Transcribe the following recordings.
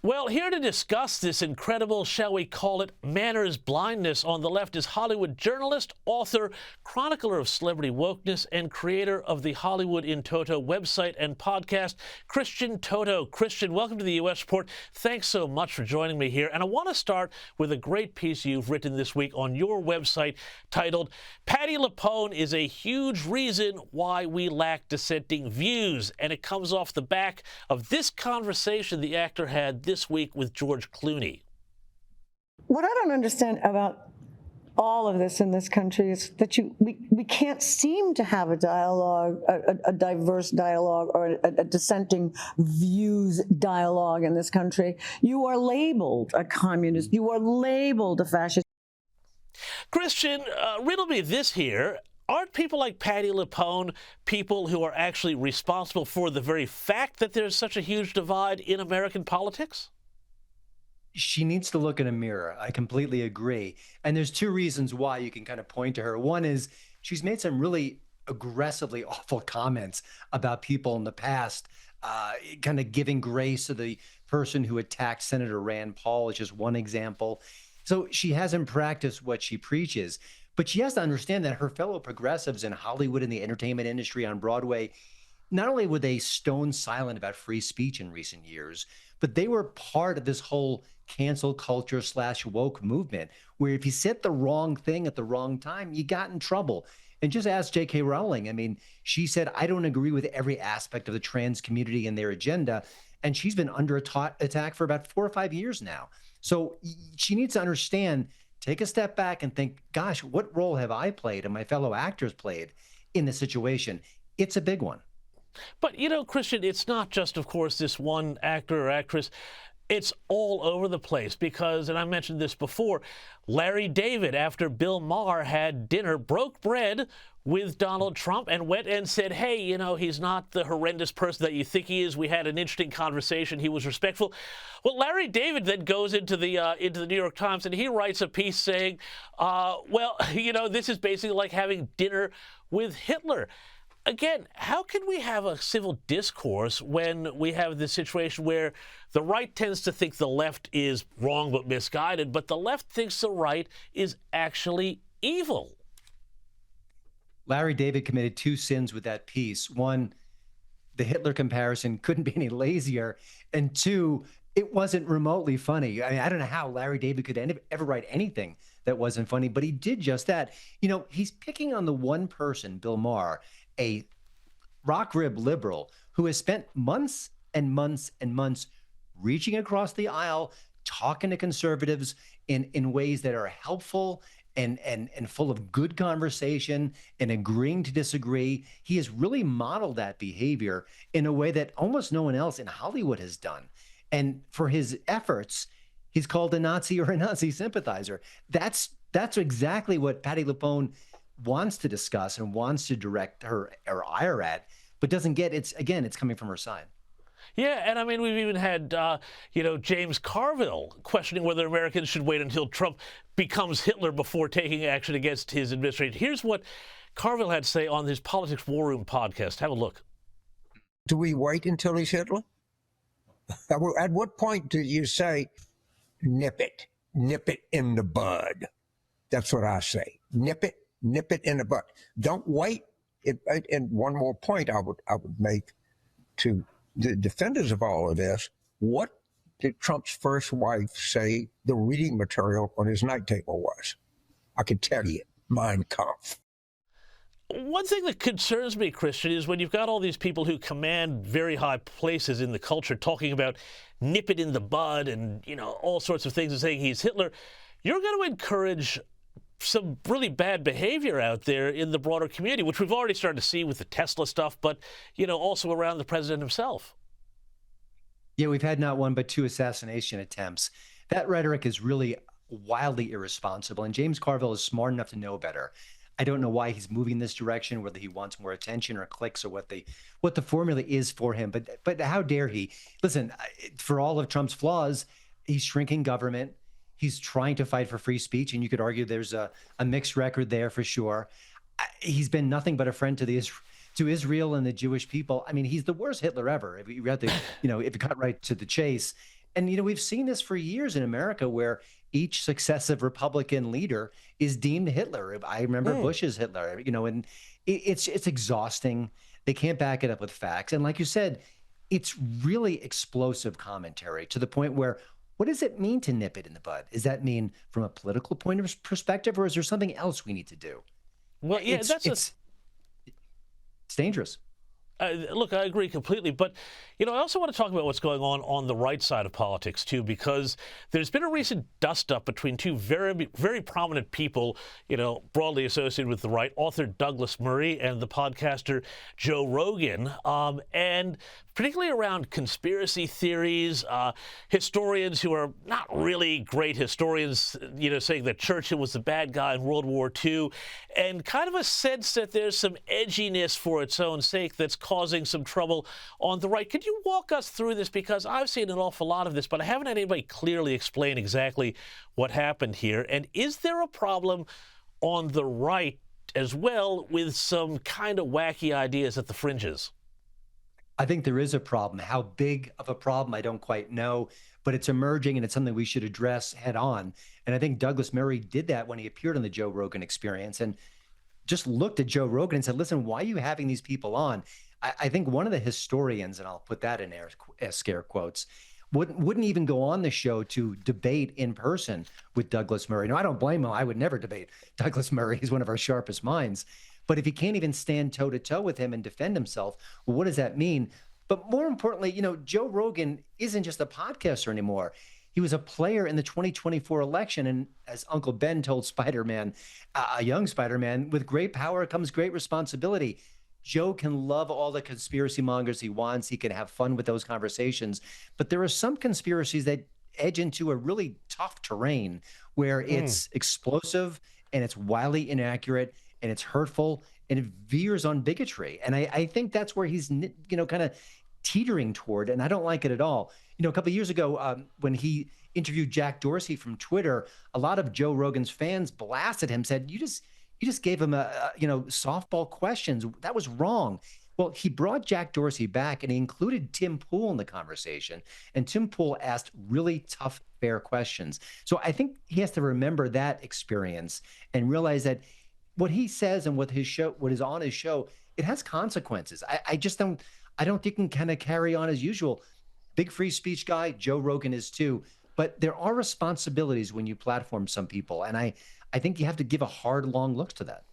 Well, here to discuss this incredible, shall we call it, manners blindness on the left is Hollywood journalist, author, chronicler of celebrity wokeness, and creator of the Hollywood in Toto website and podcast, Christian Toto. Christian, welcome to the U.S. Report. Thanks so much for joining me here. And I want to start with a great piece you've written this week on your website titled, Patti LuPone is a huge reason why we lack dissenting views. And it comes off the back of this conversation the actor had this week with George Clooney. What I don't understand about all of this in this country is that we can't seem to have a dialogue, a diverse dialogue, or a dissenting views dialogue in this country. You are labeled a communist. You are labeled a fascist. Christian, riddle me this here. Aren't people like Patti LuPone people who are actually responsible for the very fact that there's such a huge divide in American politics? She needs to look in a mirror. I completely agree. And there's two reasons why you can kind of point to her. One is she's made some really aggressively awful comments about people in the past, kind of giving grace to the person who attacked Senator Rand Paul, which is one example. So she hasn't practiced what she preaches. But she has to understand that her fellow progressives in Hollywood and the entertainment industry on Broadway, not only were they stone silent about free speech in recent years, but they were part of this whole cancel culture / woke movement, where if you said the wrong thing at the wrong time, you got in trouble. And just ask J.K. Rowling. I mean, she said, I don't agree with every aspect of the trans community and their agenda. And she's been under attack for about 4 or 5 years now. So she needs to understand, take a step back and think, gosh, what role have I played and my fellow actors played in this situation? It's a big one. But, you know, Christian, it's not just, of course, this one actor or actress. It's all over the place because, and I mentioned this before, Larry David, after Bill Maher had dinner, broke bread with Donald Trump and went and said, hey, you know, he's not the horrendous person that you think he is. We had an interesting conversation. He was respectful. Well, Larry David then goes into the New York Times and he writes a piece saying, well, you know, this is basically like having dinner with Hitler. Again, how can we have a civil discourse when we have this situation where the right tends to think the left is wrong but misguided, but the left thinks the right is actually evil? Larry David committed 2 sins with that piece. One, the Hitler comparison couldn't be any lazier. And 2, it wasn't remotely funny. I mean, I don't know how Larry David could ever write anything that wasn't funny, but he did just that. You know, he's picking on the one person, Bill Maher, a rock rib liberal who has spent months and months and months reaching across the aisle, talking to conservatives in ways that are helpful and full of good conversation and agreeing to disagree. He has really modeled that behavior in a way that almost no one else in Hollywood has done. And for his efforts, he's called a Nazi or a Nazi sympathizer. That's exactly what Patti LuPone wants to discuss and wants to direct her ire at, but doesn't get. It's coming from her side. Yeah, and I mean, we've even had, James Carville questioning whether Americans should wait until Trump becomes Hitler before taking action against his administration. Here's what Carville had to say on his Politics War Room podcast. Have a look. Do we wait until he's Hitler? At what point do you say, nip it in the bud? That's what I say. Nip it in the bud. Don't wait. And one more point I would make to the defenders of all of this. What did Trump's first wife say the reading material on his night table was? I can tell you, Mein Kampf. One thing that concerns me, Christian, is when you've got all these people who command very high places in the culture talking about nip it in the bud and, you know, all sorts of things and saying he's Hitler, you're going to encourage some really bad behavior out there in the broader community, which we've already started to see with the Tesla stuff, but, you know, also around the president himself. Yeah, we've had not one but 2 assassination attempts. That rhetoric is really wildly irresponsible, and James Carville is smart enough to know better. I don't know why he's moving this direction, whether he wants more attention or clicks or what the formula is for him. But how dare he? Listen, for all of Trump's flaws, he's shrinking government. He's trying to fight for free speech, and you could argue there's a mixed record there for sure. He's been nothing but a friend to Israel and the Jewish people. I mean, he's the worst Hitler ever. If you have to, if you cut right to the chase. And, we've seen this for years in America where each successive Republican leader is deemed Hitler. I remember Bush's Hitler, and it's exhausting. They can't back it up with facts. And like you said, it's really explosive commentary to the point where, what does it mean to nip it in the bud? Does that mean from a political point of perspective, or is there something else we need to do? Well, yeah, it's dangerous. Look, I agree completely. But, I also want to talk about what's going on the right side of politics, too, because there's been a recent dust-up between two very, very prominent people, broadly associated with the right, author Douglas Murray and the podcaster Joe Rogan, and particularly around conspiracy theories, historians who are not really great historians, saying that Churchill was the bad guy in World War II, and kind of a sense that there's some edginess for its own sake that's causing some trouble on the right. Could you walk us through this? Because I've seen an awful lot of this, but I haven't had anybody clearly explain exactly what happened here. And is there a problem on the right as well with some kind of wacky ideas at the fringes? I think there is a problem. How big of a problem, I don't quite know, but it's emerging and it's something we should address head on. And I think Douglas Murray did that when he appeared on the Joe Rogan Experience and just looked at Joe Rogan and said, listen, why are you having these people on? I think one of the historians, and I'll put that in scare quotes, wouldn't even go on the show to debate in person with Douglas Murray. No, I don't blame him. I would never debate Douglas Murray. He's one of our sharpest minds. But if he can't even stand toe-to-toe with him and defend himself, well, what does that mean? But more importantly, Joe Rogan isn't just a podcaster anymore. He was a player in the 2024 election. And as Uncle Ben told Spider-Man, a young Spider-Man, with great power comes great responsibility. Joe can love all the conspiracy mongers he wants. He can have fun with those conversations. But there are some conspiracies that edge into a really tough terrain where it's explosive and it's wildly inaccurate and it's hurtful and it veers on bigotry. And I think that's where he's, kind of teetering toward. And I don't like it at all. A couple of years ago, when he interviewed Jack Dorsey from Twitter, a lot of Joe Rogan's fans blasted him, said, you just gave him softball questions. That was wrong. Well, he brought Jack Dorsey back and he included Tim Pool in the conversation. And Tim Pool asked really tough, fair questions. So I think he has to remember that experience and realize that what he says and what is on his show, it has consequences. I don't think he can kind of carry on as usual. Big free speech guy, Joe Rogan is too. But there are responsibilities when you platform some people. And I think you have to give a hard, long look to that.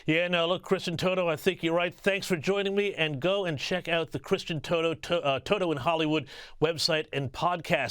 Yeah, no, look, Christian Toto, I think you're right. Thanks for joining me, and go and check out the Christian Toto, Toto in Hollywood website and podcast.